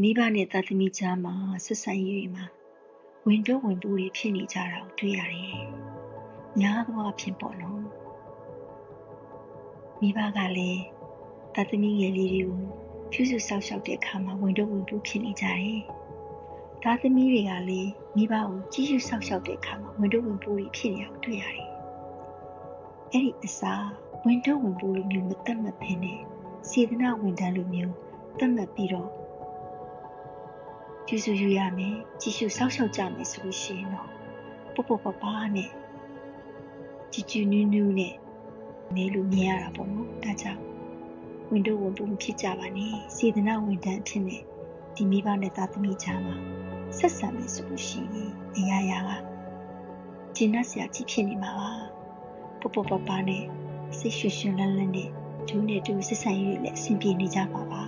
မိဘနဲ့သားသမီးကြားမှာဆက်ဆံရေးတွေမှာဝင်တိုးဝင်ပိုးတွေဖြစ်နေကြတာကိုတွေ့ရတယ်။များသောအားဖြင့်ပေါ့နော်။မိဘကလည်းသားသမီးငယ်လေးတွေကိုပြုစုစောင့်ရှောက်တဲ့အခါမှာဝင်တိုးဝင်ပိုးဖြစ်နေကြတယ်။သားသမီးတွေကလည်းမိဘကိုကြည့်ရှုစောင့်ရှောက်တဲ့အခါမှာဝင်တိုးဝင်ပိုးတွေဖြစ်နေတာကိုတွေ့ရတယ်။အဲ့ဒီအစားဝင်တိုးဝင်ပိုးလိုမျိုးမသတ်မှတ်ဘဲနဲ့စေတနာဝန်ထမ်းလိုမျိုးသတ်မှတ်ပြီးတော့ပြုစုယူရမယ်ကြည့်ရှုစောင့်ရှောက်ကြမယ်ဆိုလို့ရှိရင်တော့ပေါ့ပေါ့ပါနဲ့ကြည်ကြည်နူးနူးနဲ့နေလို့မြင်ရတာပေါ့နော်ဒါကြောင့်ဝင်တိုးဝင်ပိုးဖြစ်ကြပါနဲ့စေတနာဝန်ထမ်းအဖြစ်နဲ့ဒီမိဘနဲ့သားသမီးကြားမှာဆက်ဆံမယ်ဆိုလို့ရှိရင်အရာရာကကျဉ်းနှံ့စရာကြီးဖြစ်နေမှာပါပေါ့ပါနဲ့စိတ်ရွှင်ရွှင်လန်းလန်းနဲ့ဒူးနဲ့ဒူးဆက်ဆံရေးတွေလည်းအဆင်ပြေနေကြပါပါ